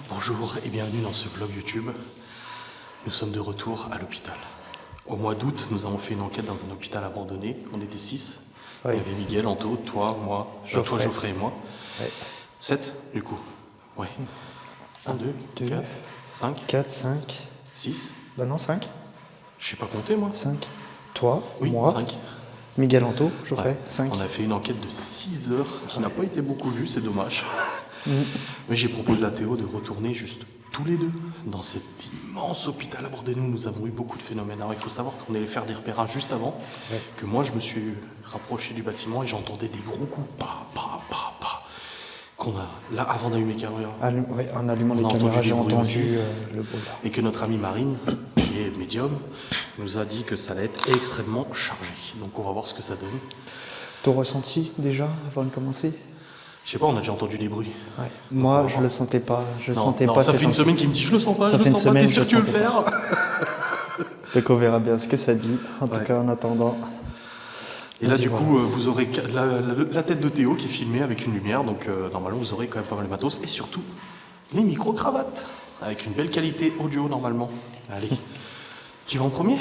Bonjour et bienvenue dans ce vlog YouTube. Nous sommes de retour à l'hôpital. Au mois d'août, nous avons fait une enquête dans un hôpital abandonné. On était 6. Oui. Il y avait Miguel, Anto, toi, moi, Geoffrey et moi. Ouais. 7 du coup. Ouais. 1, 2, 2, 4, 5, 4, 5. 6. Bah non, 5. Je sais pas compter moi. 5. Toi, Oui, moi, 5. Miguel Anto, Geoffrey, Ouais. 5. On a fait une enquête de 6 heures qui n'a pas été beaucoup vue, c'est dommage. Mais j'ai proposé à Théo de retourner juste tous les deux dans cet immense hôpital abandonné où nous avons eu beaucoup de phénomènes. Alors il faut savoir qu'on allait faire des repérages juste avant, que moi je me suis rapproché du bâtiment et j'entendais des gros coups, qu'on a, là avant d'allumer les caméras. En allumant les caméras, j'ai entendu le bruit là. Et que notre amie Marine, qui est médium, nous a dit que ça allait être extrêmement chargé. Donc on va voir ce que ça donne. Ton ressenti déjà avant de commencer? Je sais pas, on a déjà entendu des bruits. Ouais. Moi, je le sentais pas. Non, ça fait une semaine qu'il me dit je le sens pas, ça je fait le une sens pas, semaine t'es sûr que tu veux le faire? Donc on verra bien ce que ça dit. En tout cas, en attendant. Et là, du coup, vous aurez la tête de Théo qui est filmée avec une lumière, donc normalement, vous aurez quand même pas mal de matos. Et surtout, les micro-cravates, avec une belle qualité audio, normalement. Allez, tu vas en premier?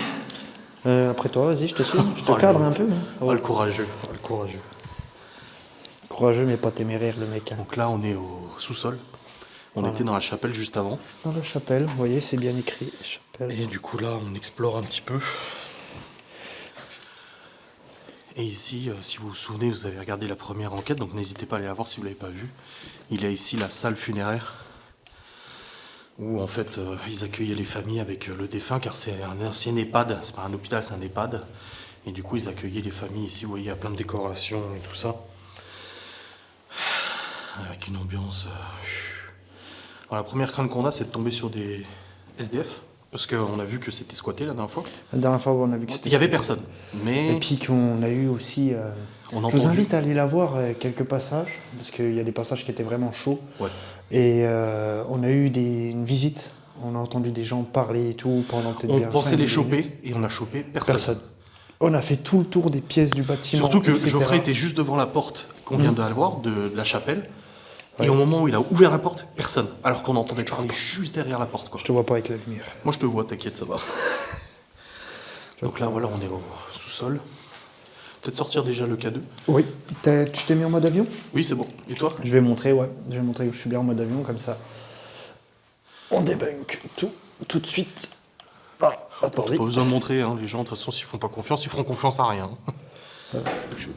Après toi, vas-y, je te suis. Je te cadre un peu. Oh, le courageux, le courageux. Courageux, mais pas téméraire, le mec. Donc là, on est au sous-sol. On était dans la chapelle juste avant. Dans la chapelle, vous voyez, c'est bien écrit, chapelle. Et du coup, là, on explore un petit peu. Et ici, si vous vous souvenez, vous avez regardé la première enquête, donc n'hésitez pas à aller la voir si vous ne l'avez pas vue. Il y a ici la salle funéraire, où en fait, ils accueillaient les familles avec le défunt, car c'est un ancien EHPAD, c'est pas un hôpital, c'est un EHPAD. Et du coup, ils accueillaient les familles ici, vous voyez, il y a plein de décorations et tout ça. Avec une ambiance... Alors, la première crainte qu'on a, c'est de tomber sur des SDF, parce qu'on a vu que c'était squatté la dernière fois. La dernière fois, on a vu que c'était... Il n'y avait personne, mais... Et puis qu'on a eu aussi... Je vous invite à aller la voir, quelques passages, parce qu'il y a des passages qui étaient vraiment chauds. Ouais. Et on a eu une visite, on a entendu des gens parler et tout pendant peut-être bien 5 minutes. On pensait les choper, et on a chopé personne. On a fait tout le tour des pièces du bâtiment, Surtout que etc. Geoffrey était juste devant la porte qu'on vient de voir, de la chapelle. Et au moment où il a ouvert la porte, personne. Alors qu'on entendait parler juste derrière la porte, quoi. Je te vois pas avec la lumière. Moi, je te vois, t'inquiète, ça va. Donc là, voilà, on est au sous-sol. Peut-être sortir déjà le K2. Oui. Tu t'es mis en mode avion? Oui, c'est bon. Et toi? Je vais montrer, ouais. Je vais montrer que je suis bien en mode avion, comme ça. On débunk tout de suite. Ah, attendez. Pas besoin de montrer, hein. Les gens, de toute façon, s'ils font pas confiance, ils feront confiance à rien. Je suis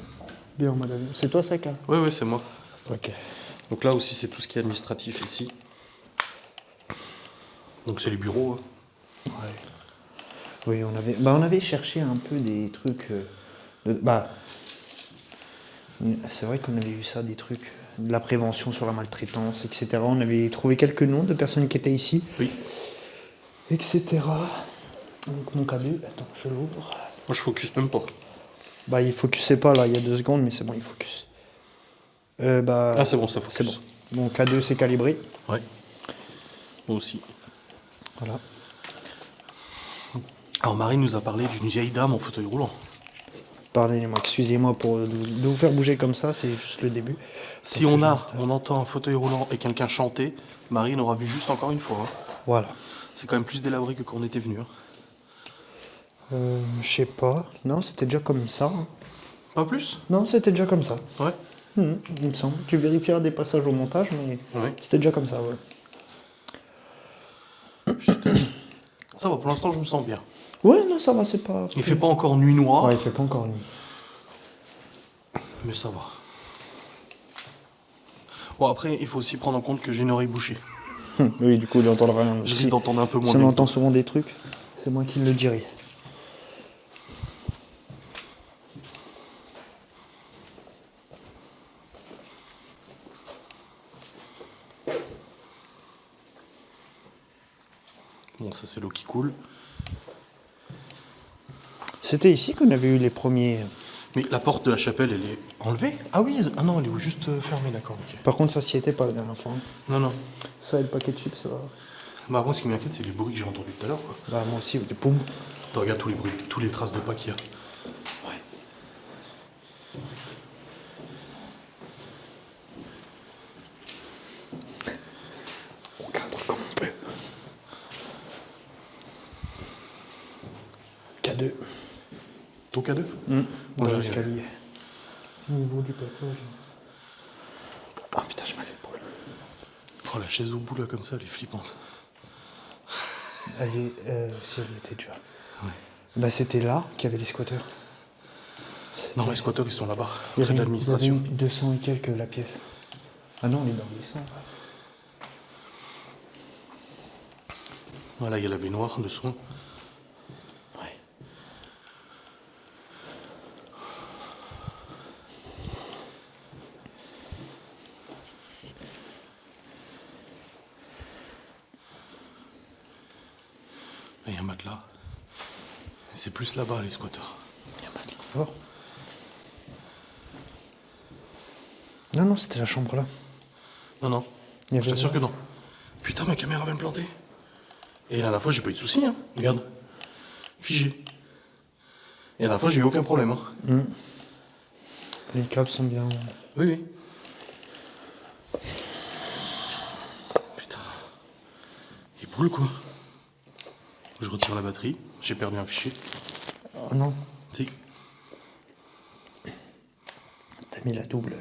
bien en mode avion. C'est toi, Saka? Oui, c'est moi. Ok. Donc là aussi, c'est tout ce qui est administratif ici. Donc c'est les bureaux. Hein. Ouais. Oui, on avait cherché un peu des trucs... c'est vrai qu'on avait eu ça, des trucs... De la prévention sur la maltraitance, etc. On avait trouvé quelques noms de personnes qui étaient ici. Oui. Etc. Donc mon K2, attends, je l'ouvre. Moi, je focus même pas. Bah, il focusait pas, là, il y a 2 secondes, mais c'est bon, il focus. Ah, c'est bon, ça focus. C'est bon. Mon K2, c'est calibré. Ouais. Moi aussi. Voilà. Alors, Marine nous a parlé d'une vieille dame en fauteuil roulant. Pardonnez-moi, excusez-moi de vous faire bouger comme ça, c'est juste le début. Si on entend un fauteuil roulant et quelqu'un chanter, Marine aura vu juste encore une fois. Hein. Voilà. C'est quand même plus délabré que quand on était venu. Hein. Je sais pas. Non, c'était déjà comme ça. Hein. Pas plus? Non, c'était déjà comme ça. Ouais. Il me semble. Tu vérifieras des passages au montage, mais c'était déjà comme ça, ouais. Putain. Ça va, pour l'instant, je me sens bien. Ouais, non, ça va, c'est pas... Il fait pas encore nuit noire. Ouais, il fait pas encore nuit. Mais ça va. Bon, après, il faut aussi prendre en compte que j'ai une oreille bouchée. Oui, du coup, il entendra rien. Je risque d'entendre un peu moins. Si on entend souvent des trucs, c'est moi qui le dirai. Bon, ça, c'est l'eau qui coule. C'était ici qu'on avait eu les premiers... Mais la porte de la chapelle, elle est enlevée? Ah oui, ah non, elle est juste fermée, d'accord, ok. Par contre, ça s'y était pas la dernière fois. Non, non. Ça et le paquet de chips, ça va. Bah, moi, ce qui m'inquiète, c'est les bruits que j'ai entendus tout à l'heure, quoi. Bah, moi aussi, des poum. Regarde tous les bruits, tous les traces de pas qu'il y a. qu'à deux. Dans Moi, j'arrive. l'escalier. Au niveau du passage. Ah putain, je mal l'épaule. Oh, la chaise au bout, là, comme ça, elle est flippante. Elle est. Si elle était déjà. Ouais. Bah, c'était là qu'il y avait les squatteurs. Non, les squatteurs, ils sont là-bas, Il y près de avait l'administration. 200 et quelques la pièce. Ah non, on est dans les 100. Voilà, il y a la baignoire de soins. Ouais. Là, il y a un matelas. Mais c'est plus là-bas, les squatteurs. Oh. Non, non, c'était la chambre là. Non, non. Il y Je avait- t'assure que non. Putain, ma caméra va me planter. Et la dernière fois, j'ai pas eu de soucis, hein. Regarde. Figé. Et la dernière fois, j'ai eu aucun problème, hein. Les câbles sont bien. Oui, oui. Putain. Il boule, quoi. Je retire la batterie. J'ai perdu un fichier. Oh non, Si. t'as mis la double.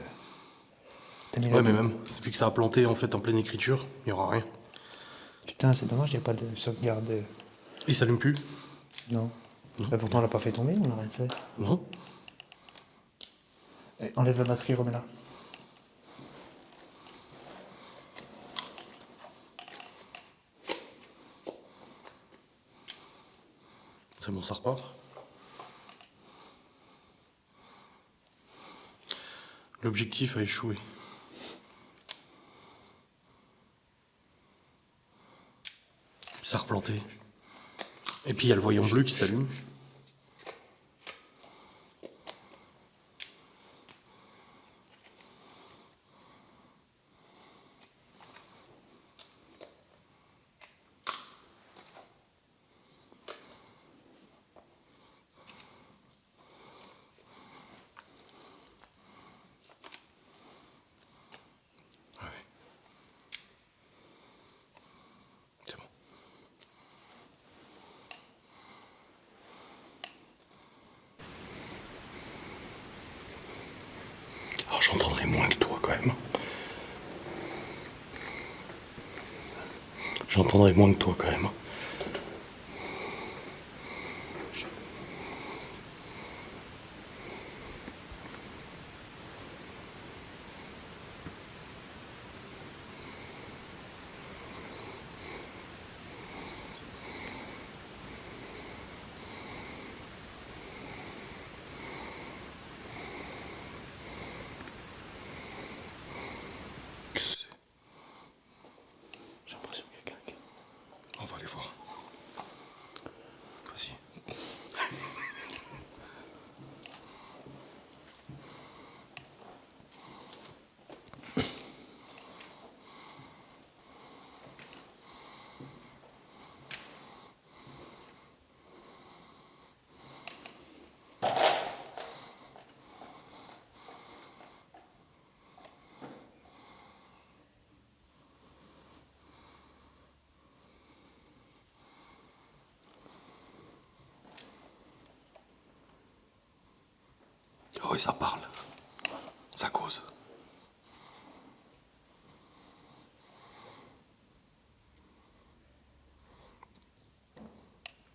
T'as mis la Ouais, mais double. même, vu que ça a planté, en fait, en pleine écriture, il y aura rien. Putain, c'est dommage, il n'y a pas de sauvegarde. Il s'allume plus. Non. Bah, pourtant, on l'a pas fait tomber, on n'a rien fait. Non. Eh, enlève la batterie, remets-la. C'est bon, ça repart. L'objectif a échoué. Ça a replanté. Et puis il y a le voyant bleu qui s'allume. Ouais. C'est bon. Alors j'entendrai moins que toi quand même. J'entendrai moins que toi quand même. Qu'est-ce que c'est? J'ai l'impression qu'il y a quelqu'un. On va aller voir. Vas-y. Oh, et ça parle. Ça cause.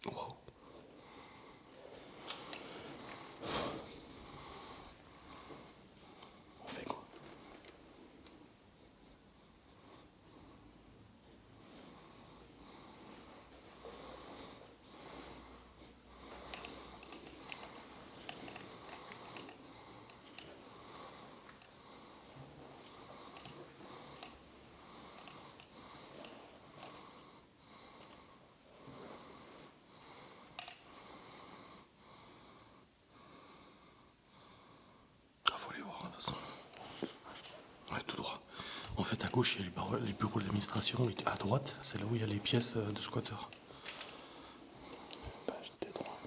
Wow. On fait quoi? Ah, faut aller voir, de toute façon. Ouais, tout droit. En fait, à gauche, il y a les bureaux de l'administration. Et à droite, c'est là où il y a les pièces de squatteurs. Bah, j'étais droit.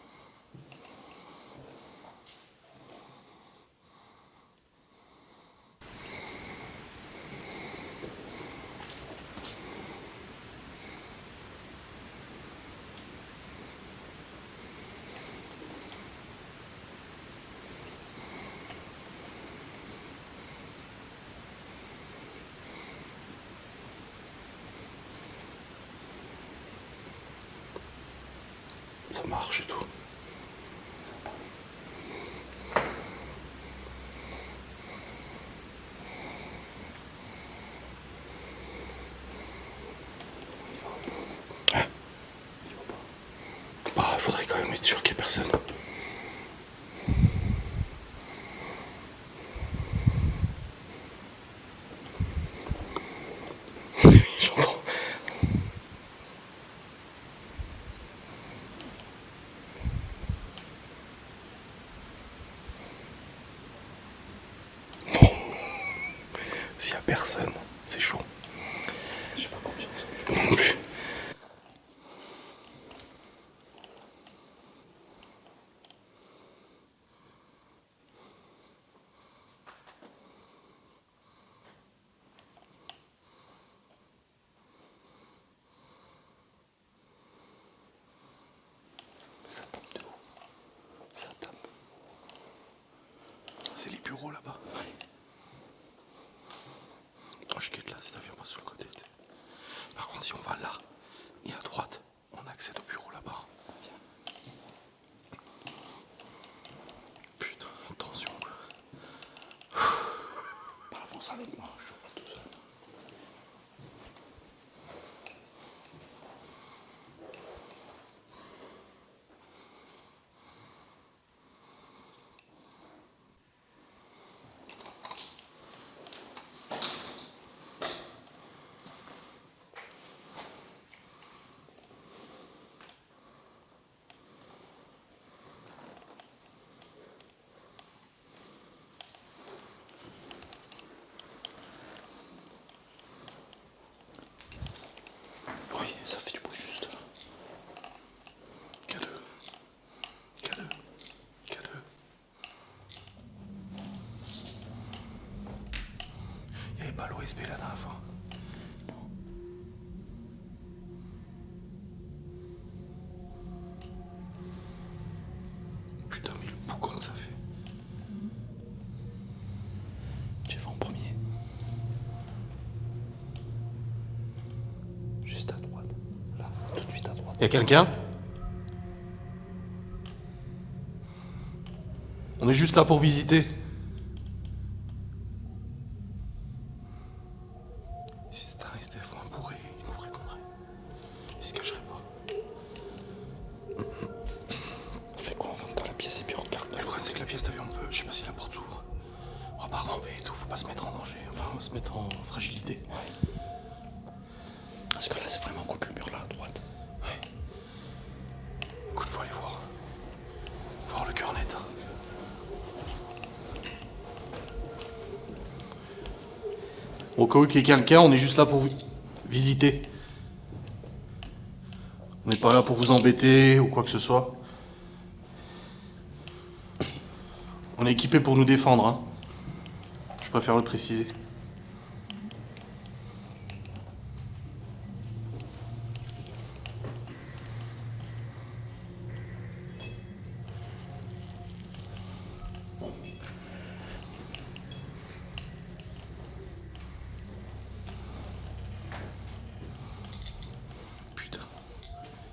ça marche et tout. Bah, faudrait quand même être sûr qu'il n'y ait personne. Oui, j'entends. Bon. S'il n'y a personne, c'est chaud. J'ai pas confiance. Moi non plus. Ça tape de haut. Ça tape. C'est les bureaux là-bas. Moi je quitte là si ça vient pas sur le côté. T'sais. Par contre, si on va là et à droite, on accède au bureau là-bas. Putain, attention. Avance avec moi, je suis pas tout seul. Oui, ça fait du bruit juste. K2. K2. K2. Il n'y avait pas l'OSB la dernière fois. Putain, mais le boucan que ça fait. Tu vas en premier. Juste à droite. Là, tout de suite à droite. Y'a quelqu'un? On est juste là pour visiter. Si c'était un SDF ou un bourré, il nous répondrait. Il se cacherait pas. On fait quoi? On rentre dans la pièce et puis on regarde. Le problème c'est que la pièce, t'as vu, on peut. Je sais pas si la porte s'ouvre. On va pas ramper et tout, faut pas se mettre en danger. Enfin, on va se mettre en fragilité. Parce que là, c'est vraiment contre le mur là, à droite. Ouais. Écoute, faut aller voir. Faut avoir le cœur net. Hein. Au cas où il y ait quelqu'un, on est juste là pour vous visiter. On n'est pas là pour vous embêter ou quoi que ce soit. On est équipé pour nous défendre, hein. Je préfère le préciser. Putain.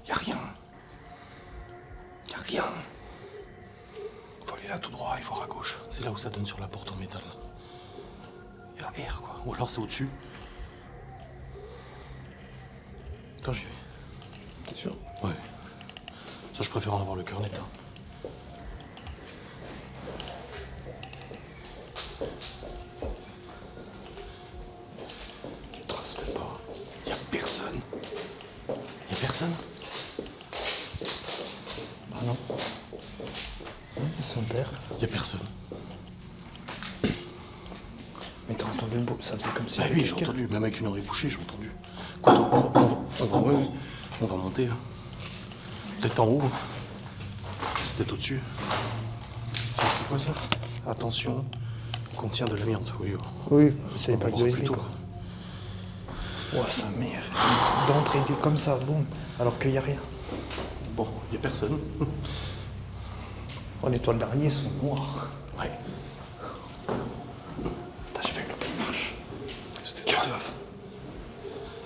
Y a rien. Y a rien. Faut aller là tout droit et voir à gauche. C'est là où ça donne sur la porte en métal. Y a R quoi. Ou alors c'est au-dessus. Attends, j'y vais. T'es sûr? Ouais. Ça, je préfère en avoir le cœur net. Hein. Trace pas. Y a personne. Y a personne. Ah non. Son père. Y a personne. Mais t'as entendu le bruit? Ça faisait comme si. Bah oui, j'ai entendu. Même avec une oreille bouchée, j'ai entendu. Écoute, on va monter. Hein. Peut-être en haut. C'est peut-être au-dessus. C'est quoi ça? Attention, contient de l'amiante. Oui. Oui, c'est On pas va que voir de plus USB tôt. quoi. Ouah, sa mère. D'entrée comme ça, boum. Alors qu'il y a rien. Bon, y a personne. Oh, les toiles d'araignée sont noires. Ouais. Putain, j'ai fait le plein marche. C'était tout neuf.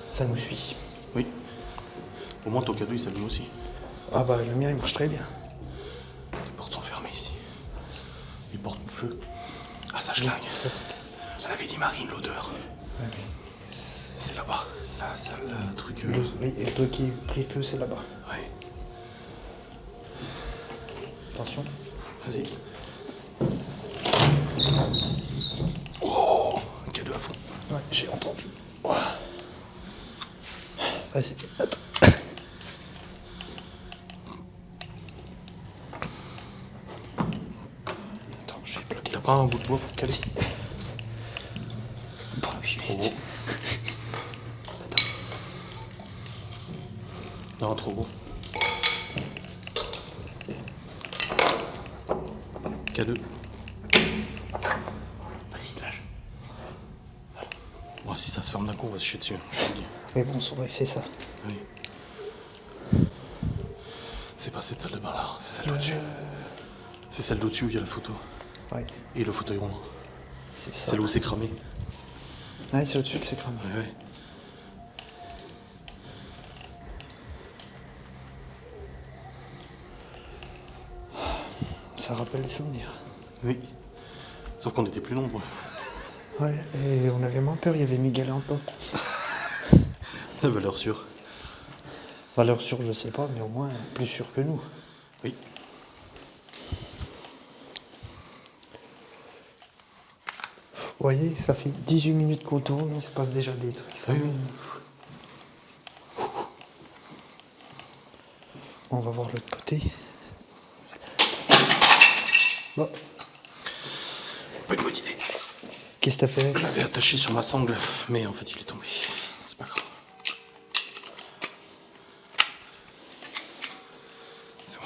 Ça nous suit. Oui. Au moins ton cadeau il s'allume aussi. Ah bah le mien il marche très bien. Les portes sont fermées ici. Les portes au feu. Ah, ça schlingue. Ça c'était. Elle avait dit Marine, l'odeur. Ouais, mais C'est là-bas. La salle, truc. oui, et le truc qui prit feu c'est là-bas. Ouais. Attention. Vas-y. Oh, K2 à fond. Ouais, j'ai entendu. Vas-y, attends. Attends, je vais bloquer. T'as pas un bout de bois pour caler? Bah oui, Trop vite. gros. Non, trop gros. K2. Vas-y, lâche. Bon, si ça se ferme d'un coup, on va se chier dessus, je te le dis. Mais bon, c'est ça. Oui. C'est pas cette salle de bain là, c'est celle d'au-dessus. C'est celle d'au-dessus où il y a la photo. Ouais, Et le fauteuil roulant. c'est ça. Celle où c'est cramé. Ouais, c'est au-dessus que c'est cramé. Ouais, ouais. Ça rappelle les souvenirs. Oui. Sauf qu'on était plus nombreux. Ouais, et on avait moins peur, il y avait Miguel Anto. La valeur sûre. Valeur sûre, je sais pas, mais au moins plus sûr que nous. Oui. Vous voyez, ça fait 18 minutes qu'on tourne, il se passe déjà des trucs. Ça. Oui, oui. On va voir l'autre côté. Bon, Pas une bonne idée. qu'est-ce que t'as fait? Je l'avais attaché sur ma sangle, mais en fait il est tombé. C'est pas grave. C'est bon.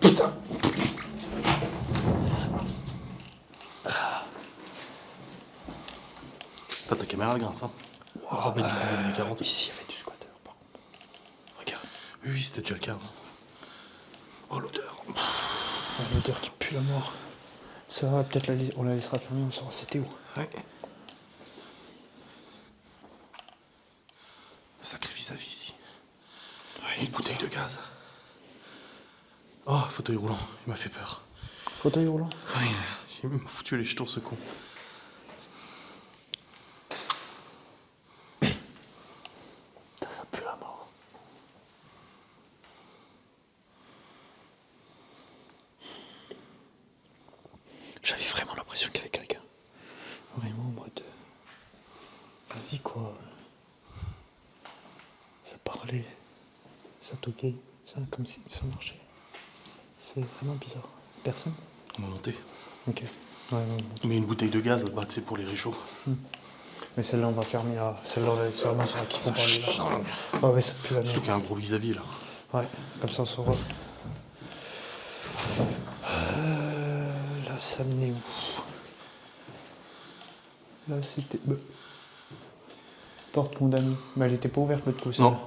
Putain. T'as ta caméra elle grince, hein. Oh, mais du 40. Ici, il y avait du squatter, par contre. Regarde. Oui, oui, c'était déjà le cas avant. Oh, l'odeur. Ouais, l'odeur qui pue la mort. Ça va, peut-être on la laissera fermer, on saura c'était où. Ouais. Sacré vis-à-vis ici. Ouais, Une bouteille de gaz. Oh, fauteuil roulant, il m'a fait peur. Fauteuil roulant. Ouais, il m'a foutu les jetons ce con. Ça pue la mort. J'avais vraiment l'impression qu'il y avait quelqu'un. Vraiment en mode. Vas-y quoi. Ça parlait. Ça toquait. Ça, comme si ça marchait. C'est vraiment bizarre. Personne? On va monter. Ok. Ouais, non, bon. Mais une bouteille de gaz là-bas, c'est pour les réchauds. Mais celle-là, on va fermer là. Celle-là, on la laisse fermer sur la qui font parler là. Ah ouais, ça pue la Surtout merde. qu'il y a un gros vis-à-vis là. Ouais, comme ça on saura. Là, ça menait où? Là, c'était. Porte condamnée. Mais elle était pas ouverte l'autre côté. Non.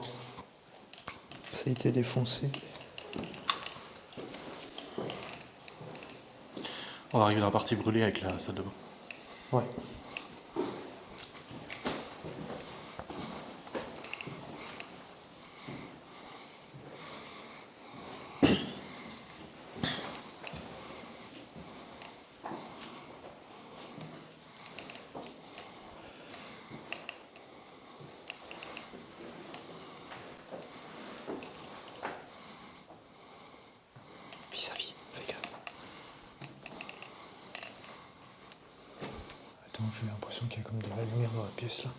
Ça a été défoncé. On va arriver dans la partie brûlée avec la salle de bain. Ouais. Vis-à-vis, fais gaffe. Attends, j'ai l'impression qu'il y a comme de la lumière dans la pièce là.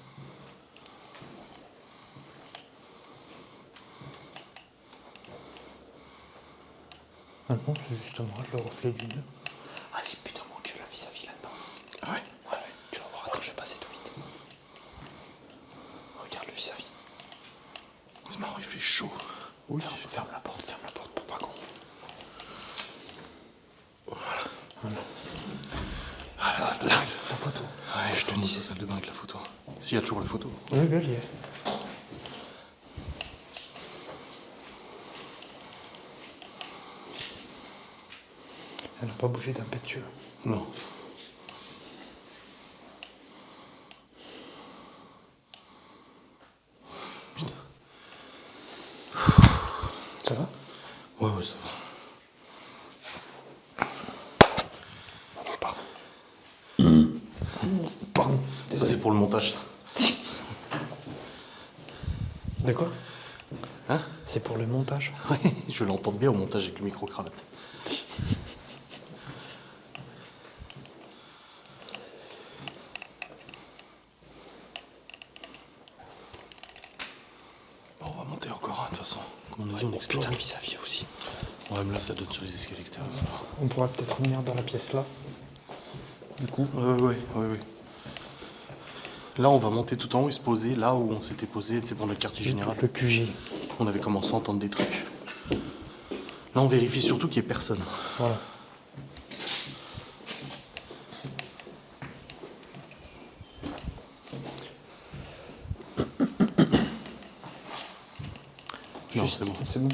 Ah non, c'est justement le reflet du nœud. Ah si, putain, mon dieu, la vis-à-vis là-dedans. Ah ouais? Ouais, ouais, tu vas voir, attends, je vais passer tout vite. Regarde le vis-à-vis. C'est marrant, il fait chaud. Oui. Ferme la porte pour pas qu'on. Voilà. Ah, la salle de bain. La photo. Ouais, je te dis la salle de bain avec la photo. S'il y a toujours la photo. Oui, bien lié. Elle n'a pas bougé d'impétueux. Non. Ça va? Ouais, ça va. Pardon. Pardon. Ça, Désolé. c'est pour le montage. De quoi? Hein? C'est pour le montage. Ouais, je l'entends bien au montage avec le micro-cravate. Bon, on va monter encore, hein, de toute façon. Comme on a dit, on explore. Putain, vis-à-vis aussi. Ouais, mais là, ça donne sur les escaliers extérieurs, ça va. On pourra peut-être revenir dans la pièce là. Du coup. Ouais. Là, on va monter tout en haut et se poser là où on s'était posé, c'est pour notre quartier général. Le QG. On avait commencé à entendre des trucs. Là, on vérifie surtout qu'il n'y ait personne. Voilà. Non, Juste, c'est bon. c'est bon.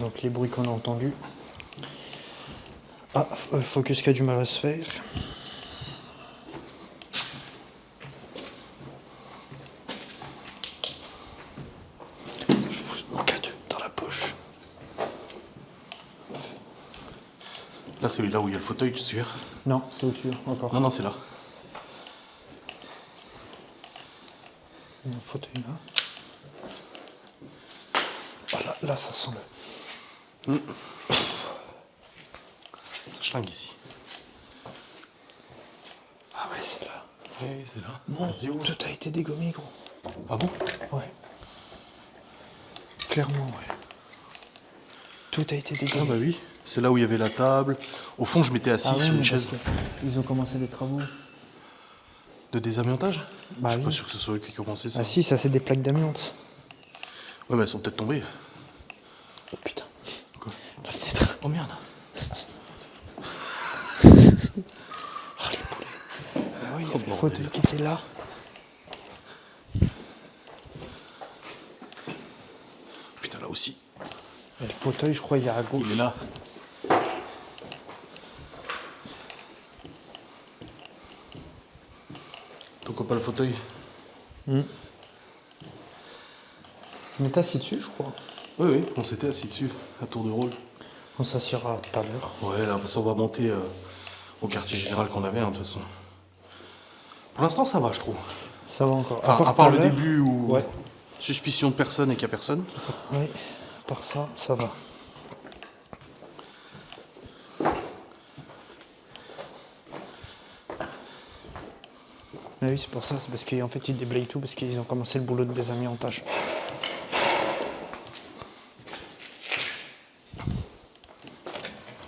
Donc les bruits qu'on a entendus. Ah, Focus qui a du mal à se faire. Je fous mon cadeau dans la poche. Là, c'est là où il y a le fauteuil, tu te souviens? Non, c'est au-dessus encore. Non, c'est là. Il y a un fauteuil là. Ah, là, ça sent le. Ça schlingue ici. Ah ouais, c'est là. Oui, c'est là. Bon, Vas-y, ouvre. tout a été dégommé, gros. Ah bon? Ouais. Clairement, ouais. Tout a été Ah dégommé. bah oui. C'est là où il y avait la table. Au fond, je m'étais assis Ah ouais, sur mais une chaise. parce que ils ont commencé des travaux. De désamiantage? Bah Je suis pas oui. sûr que ce soit eux qui ont commencé ça. Ah si, ça c'est des plaques d'amiante. Ouais, mais elles sont peut-être tombées. Oh putain. Quoi? La fenêtre. Oh merde. Oh les poulets. Ah oui, il y Oh, avait le bordel. fauteuil qui était là. Putain, là aussi. Et le fauteuil, je crois, il est à gauche. Il est là. Donc, on pas le fauteuil. Mais t'as assis dessus, je crois. Oui, on s'était assis dessus, à tour de rôle. On s'assiera tout à l'heure. Ouais, là, ça, on va monter au quartier général qu'on avait, hein, de toute façon. Pour l'instant, ça va, je trouve. Ça va encore. Enfin, à tout part à le l'heure. début où Ouais. suspicion de personne et qu'il n'y a personne. Oui. À part ça va. Mais oui, c'est pour ça, c'est parce qu'en fait ils déblayent tout parce qu'ils ont commencé le boulot de désamiantage.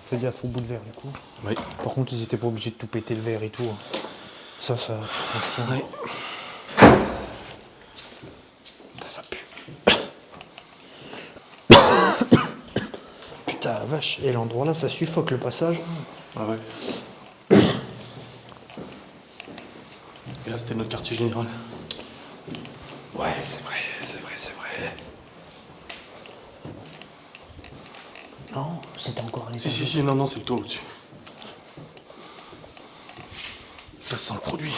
Fais gaffe au bout de verre du coup. Oui. Par contre, ils étaient pas obligés de tout péter le verre et tout. Ça, franchement. Ouais. Ça pue. Putain, vache. Et l'endroit là, ça suffoque le passage. Ah ouais. Et là, c'était notre quartier général. Ouais, c'est vrai. Non, c'était encore un étage. Si, non, c'est le toit au-dessus. Ça sent le produit.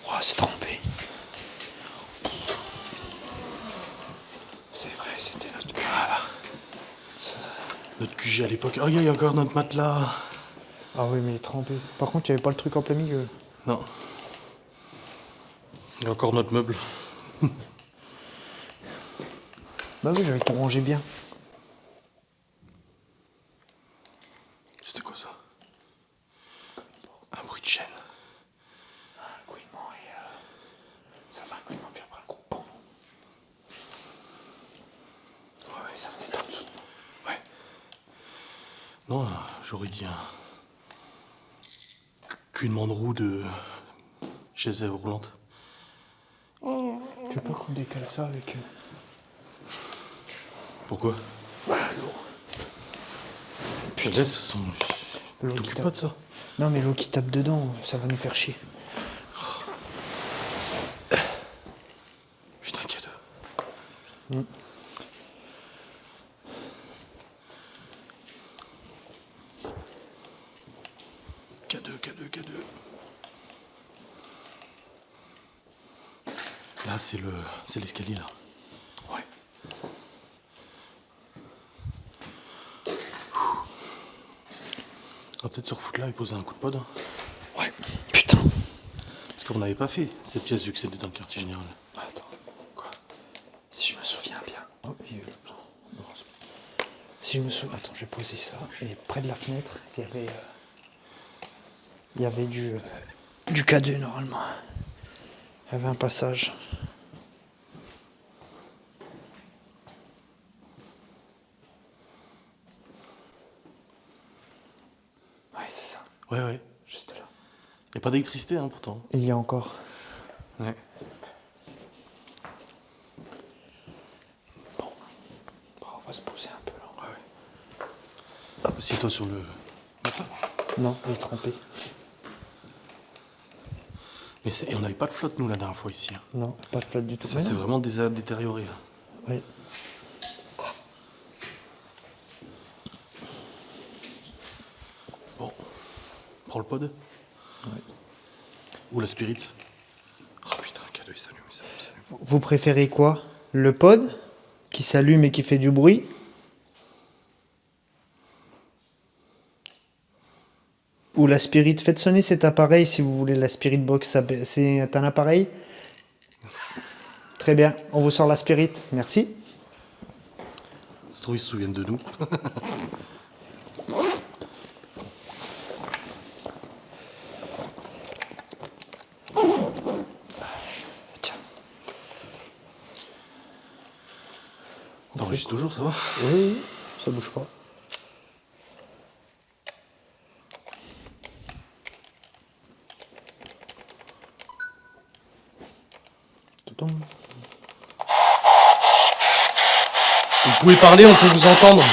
Oh, c'est trempé. C'est vrai, c'était notre... Voilà. Notre QG à l'époque. Oh, il y a encore notre matelas. Ah oui, mais il est trempé. Par contre, il n'y avait pas le truc en plein milieu. Non. Il y a encore notre meuble. Bah oui, j'avais tout rangé bien. C'était quoi ça? Un bruit de chaîne. Un couinement et... Ça fait un couinement puis après un gros pan. Ouais. Ça venait d'en dessous. Ouais. Non, j'aurais dit un cuinement de roue de chaise roulante. Tu veux pas qu'on décale ça avec... Pourquoi? Bah, l'eau. Putain, ça L'eau qui t'occupes tape. pas de ça? Non, mais l'eau qui tape dedans, ça va nous faire chier. Putain, cadeau. Là, c'est l'escalier, là. Ouais. On va peut-être se refoutre là et poser un coup de pod. Ouais, putain. Parce qu'on n'avait pas fait cette pièce vu que c'était dans le quartier général. Attends, quoi? Si je me souviens bien. Oh, si je me souviens. Attends, je vais poser ça. Et près de la fenêtre, il y avait du K2 normalement. Il y avait un passage. Ouais, c'est ça. Ouais. Juste là. Y a pas d'électricité, hein, pourtant. Il y a encore. Ouais. Bon, on va se poser un peu là. Ouais. Assieds-toi sur le matelas. Non, il est trempé. Mais on n'avait pas de flotte, nous, la dernière fois, ici. Hein. Non, pas de flotte du tout. Ça s'est vraiment détérioré. Là. Oui. Bon. Prends le pod. Ouais. Ou la spirit. Oh putain, le cadeau, il s'allume. Vous préférez quoi? Le pod qui s'allume et qui fait du bruit? Ou la Spirit? Faites sonner cet appareil si vous voulez la Spirit Box. C'est un appareil? Très bien, on vous sort la Spirit. Merci. Ça se trouve, ils se souviennent de nous. Tiens. T'enregistres toujours, ça va? Oui, ça bouge pas. Vous pouvez parler, on peut vous entendre.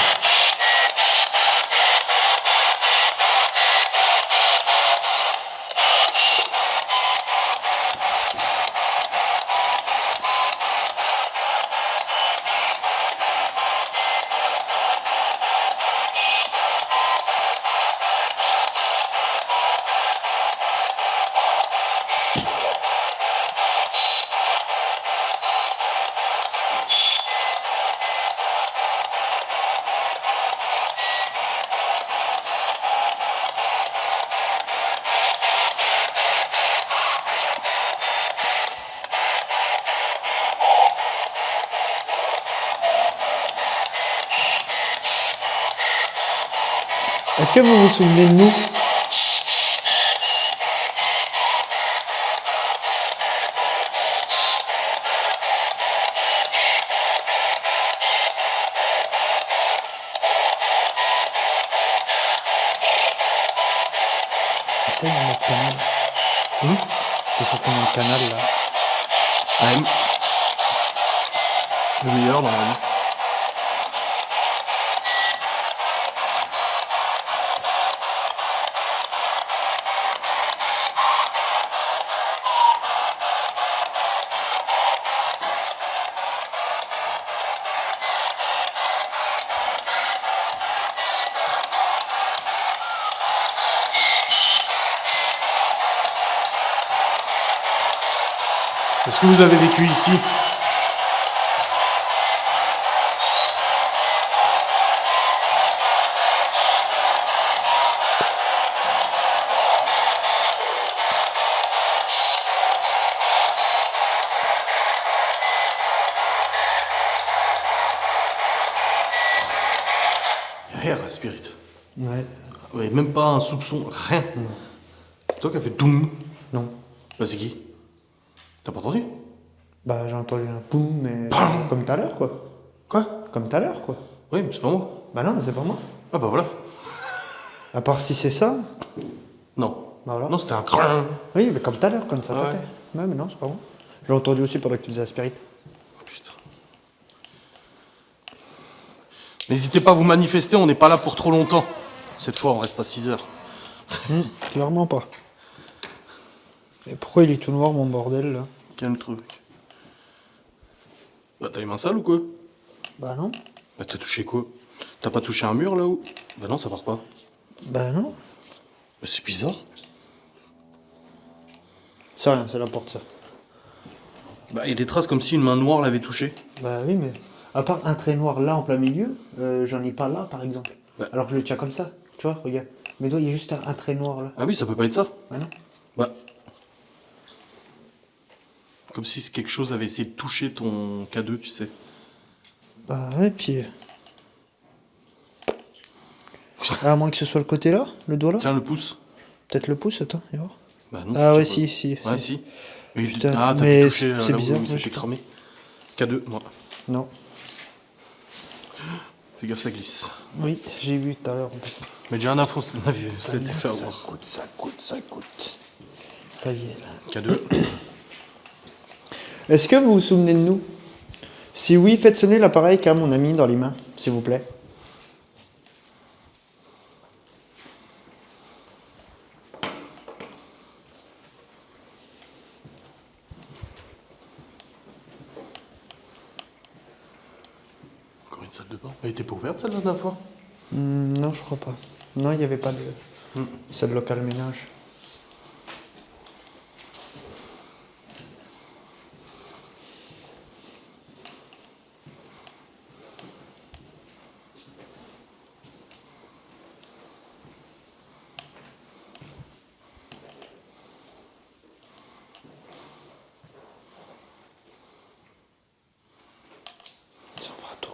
Est-ce que vous vous souvenez de nous? Essaye un autre canal. T'es sur combien de canal là? AM. Le meilleur dans la vie. Est-ce que vous avez vécu ici? Rien, Spirit. Ouais. Ouais, même pas un soupçon, rien. C'est toi qui as fait doum. Non. Bah c'est qui? T'as pas entendu? Bah j'ai entendu un poum, mais comme tout à l'heure quoi. Quoi? Comme tout à l'heure quoi. Oui, mais c'est pas moi. Bah non, mais c'est pas moi. Ah bah voilà. À part si c'est ça. Non. Bah voilà. Non, c'était un crin. Oui, mais comme tout à l'heure, quand ça Ah ouais. tapait. Ouais, mais non, c'est pas moi. J'ai entendu aussi pendant que tu faisais la Spirit. Putain. N'hésitez pas à vous manifester, on n'est pas là pour trop longtemps. Cette fois, on reste pas 6 heures. Clairement pas. Et pourquoi il est tout noir mon bordel là? Quel truc? Bah t'as les mains sales ou quoi? Bah non. Bah t'as touché quoi? T'as pas touché un mur là-haut? Bah non, ça part pas. Bah non. Bah c'est bizarre. C'est rien, c'est la porte ça. Bah, il y a des traces comme si une main noire l'avait touché. Bah oui, mais à part un trait noir là en plein milieu, j'en ai pas là par exemple. Bah. Alors que je le tiens comme ça, tu vois, regarde. Mes doigts, il y a juste un trait noir là. Ah oui, ça peut pas être ça. Ah non? Bah. Comme si quelque chose avait essayé de toucher ton K2, tu sais. Bah ouais, puis. Ah, à moins que ce soit le côté là, le doigt là. Tiens, le pouce. Peut-être le pouce, attends, et voir. Bah non. Ah ouais, je sais si, si. pas. Ouais, si. Mais Putain, ah, t'as mais pu toucher c'est là bizarre, où ouais, il je s'était sais cramé. K2, non. Non. Fais gaffe, ça glisse. Oui, j'ai vu tout à l'heure en plus. Mais déjà un info, ça s'était fait avoir. Ça coûte. Ça y est là. K2. Est-ce que vous vous souvenez de nous? Si oui, faites sonner l'appareil qu'a mon ami dans les mains, s'il vous plaît. Encore une salle de bain. Elle était pas ouverte celle-là la dernière fois? Non, je crois pas. Non, il n'y avait pas de salle locale ménage. Ça fera tout.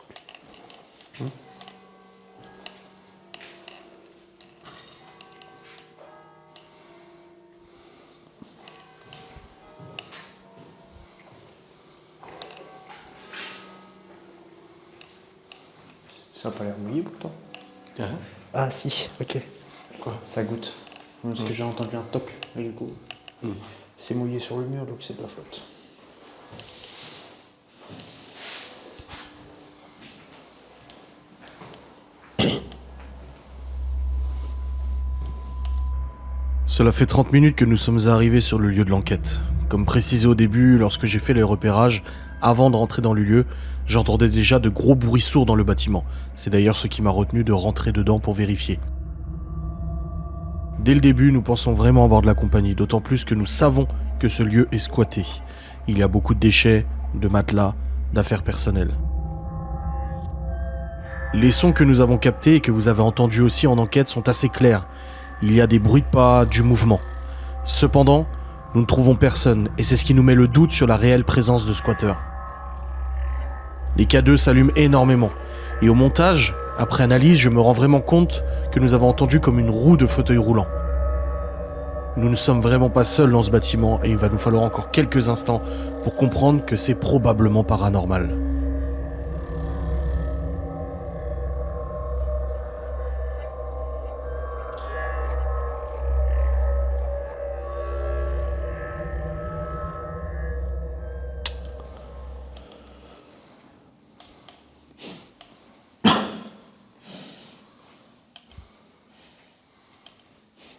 Ça n'a pas l'air mouillé pourtant. Hein? Ah si, ok. Quoi? Ça goûte. Parce que j'ai entendu un toc, et du coup, c'est mouillé sur le mur, donc c'est de la flotte. Cela fait 30 minutes que nous sommes arrivés sur le lieu de l'enquête. Comme précisé au début, lorsque j'ai fait les repérages, avant de rentrer dans le lieu, j'entendais déjà de gros bruits sourds dans le bâtiment. C'est d'ailleurs ce qui m'a retenu de rentrer dedans pour vérifier. Dès le début, nous pensons vraiment avoir de la compagnie, d'autant plus que nous savons que ce lieu est squatté. Il y a beaucoup de déchets, de matelas, d'affaires personnelles. Les sons que nous avons captés et que vous avez entendus aussi en enquête sont assez clairs. Il y a des bruits de pas, du mouvement. Cependant, nous ne trouvons personne et c'est ce qui nous met le doute sur la réelle présence de squatteurs. Les K2 s'allument énormément et au montage, après analyse, je me rends vraiment compte que nous avons entendu comme une roue de fauteuil roulant. Nous ne sommes vraiment pas seuls dans ce bâtiment et il va nous falloir encore quelques instants pour comprendre que c'est probablement paranormal.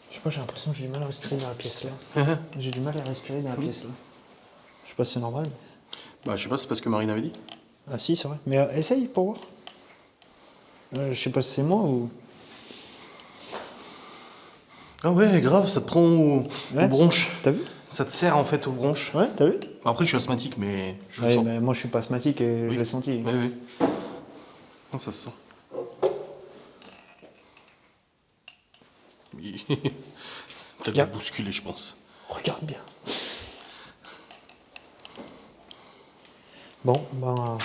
Je sais pas, j'ai l'impression que j'ai du mal à respirer dans la pièce là. J'ai du mal à respirer dans la pièce là. Je sais pas si c'est normal. Bah je sais pas, c'est parce que Marine avait dit. Ah si, c'est vrai. Mais essaye pour voir. Je sais pas si c'est moi ou... Ah ouais, grave, ça te prend aux bronches. T'as vu? Ça te serre en fait aux bronches. Ouais, t'as vu? Après je suis asthmatique mais je le Ouais, sens. mais moi je suis pas asthmatique et je l'ai senti. Oui, oui. Non, ça se sent. Oui. T'as dû Yep. bousculer, je pense. Regarde bien. Bon, ben,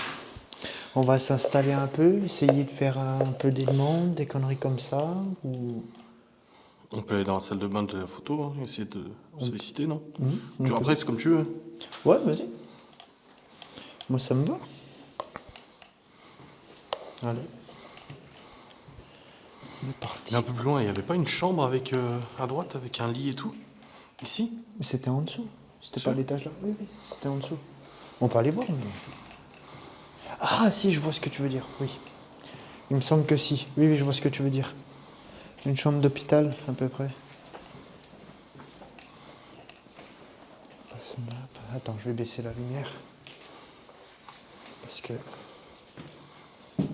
on va s'installer un peu, essayer de faire un peu des demandes, des conneries comme ça, ou... On peut aller dans la salle de bain de la photo, hein, essayer de solliciter, non? on Puis peut. après, c'est comme tu veux. Ouais, vas-y. Moi, ça me va. Allez. On est parti. Mais un peu plus loin, il n'y avait pas une chambre avec à droite, avec un lit et tout? Ici? Mais c'était en dessous. C'était Sûr? pas l'étage là. Oui, oui, c'était en dessous. On peut aller voir, mais... Ah, si, je vois ce que tu veux dire, oui. Il me semble que si. Oui, oui, je vois ce que tu veux dire. Une chambre d'hôpital, à peu près. Attends, je vais baisser la lumière. Parce que... Il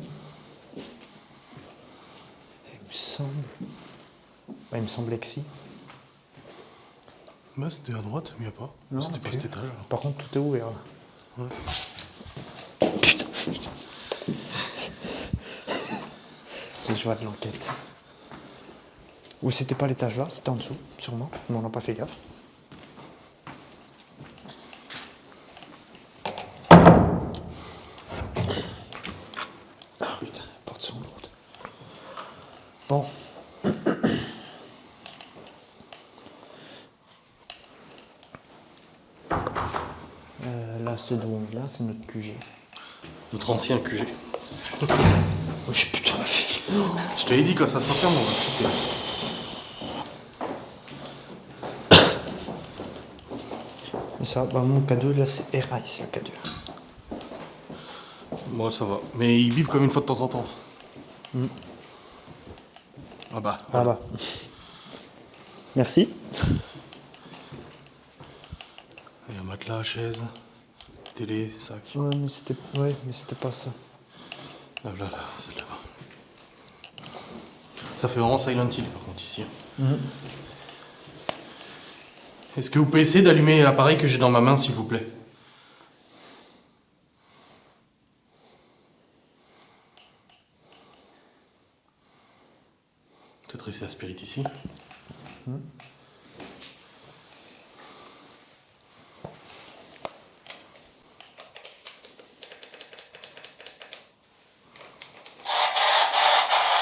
me semble... Bah, il me semblait que si. Bah, c'était à droite, mais il n'y a pas. Non, C'était pas ok. cet étage. Par contre, tout est ouvert, là. Putain. Les joies de l'enquête. Ou c'était pas l'étage là, c'était en dessous, sûrement, mais on n'a pas fait gaffe. Ah putain, les portes sont lourdes. Bon. Là, c'est d'où on vient, c'est notre QG. Notre ancien QG. Oh, putain, Je te l'ai dit, quand ça se referme, on va flipper. mais ça, bah, mon K2, là, c'est Air-Ice, le K2. Moi, ça va. Mais il bip comme une fois de temps en temps. Ah bah. Ah bah. Merci. Il y a un matelas, chaise, télé, sac. Ouais, mais c'était pas ça. Ah là, là, c'est là-bas. Ça fait vraiment Silent Hill, par contre, ici. Est-ce que vous pouvez essayer d'allumer l'appareil que j'ai dans ma main, s'il vous plaît? Peut-être essayer la spirit ici.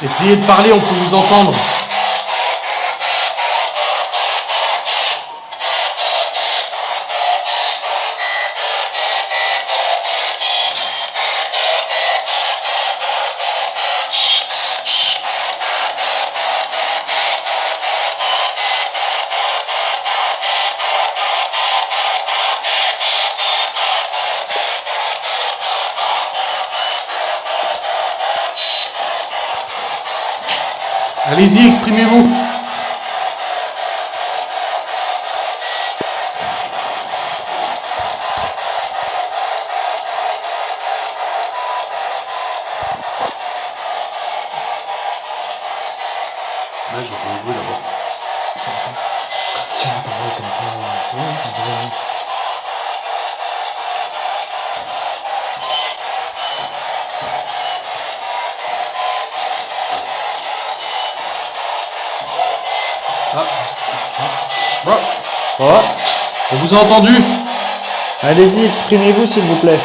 Essayez de parler, on peut vous entendre. Allez-y, exprimez-vous. Ouais, j'entends le bruit là-bas. Si on parlait comme ça, tu vois, vous avez... Oh, on vous a entendu. Allez-y, exprimez-vous, s'il vous plaît.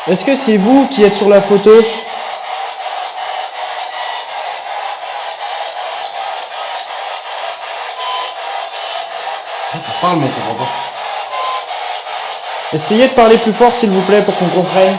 Est-ce que c'est vous qui êtes sur la photo? Ça parle, mais on comprend pas. Essayez de parler plus fort, s'il vous plaît, pour qu'on comprenne.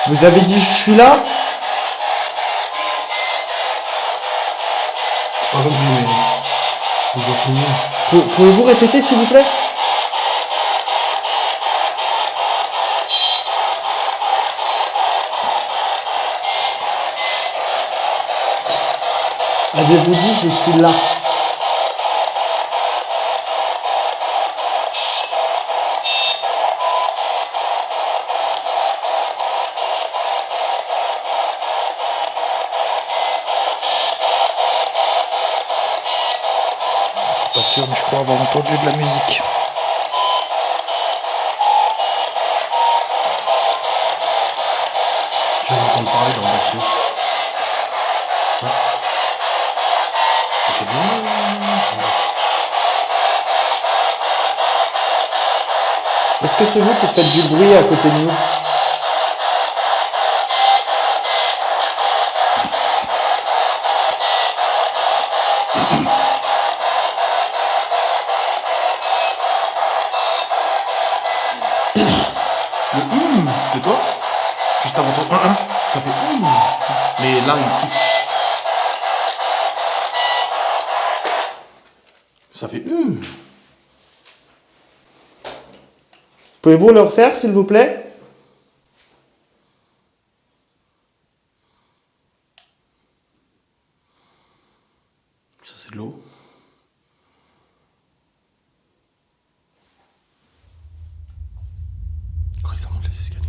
Vous avez dit je suis là? Je pas compris, mais. On doit finir. Pouvez-vous répéter, s'il vous plaît? Avez-vous dit je suis là? Je suis pas sûr, mais je crois avoir entendu de la musique. Je vais entendre parler dans le bâtiment. Ouais. C'était bien. Est-ce que c'est vous qui faites du bruit à côté de nous? Le c'était toi? Juste avant ton ça fait Mais là, ici. Ça fait Pouvez-vous le refaire, s'il vous plaît? Ça, c'est de l'eau. Je crois que ça monte les escaliers.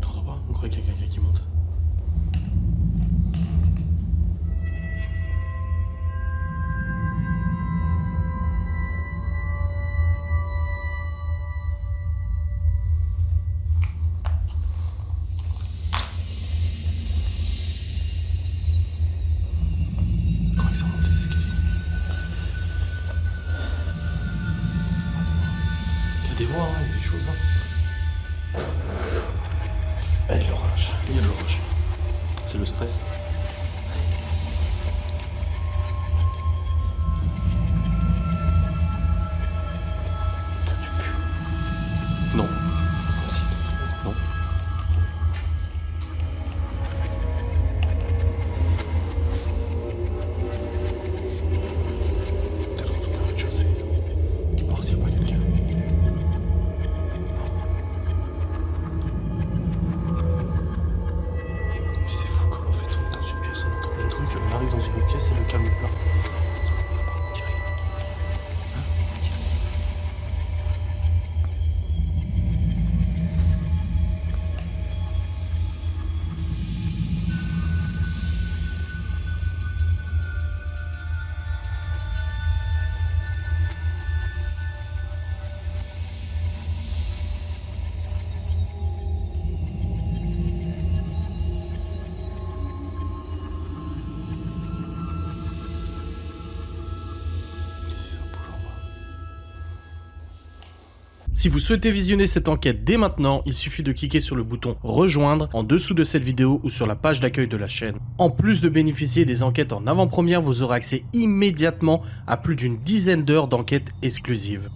T'entends pas? On croit qu'il y a quelqu'un qui monte. Je crois que ça monte les escaliers. Il y a des voix, il y a des choses. Il y a de l'orage. Il y a de l'orage. C'est le stress. Ça tu pues. Non. Non. Peut-être retourner au rez-de-chaussée. Voir s'il n'y a pas quelqu'un. Mais c'est fou comme en fait on est dans une pièce, on entend plein de trucs, on arrive dans une pièce et le calme est plat. On dit rien. Hein? On dit rien. Si vous souhaitez visionner cette enquête dès maintenant, il suffit de cliquer sur le bouton rejoindre en dessous de cette vidéo ou sur la page d'accueil de la chaîne. En plus de bénéficier des enquêtes en avant-première, vous aurez accès immédiatement à plus d'une dizaine d'heures d'enquêtes exclusives.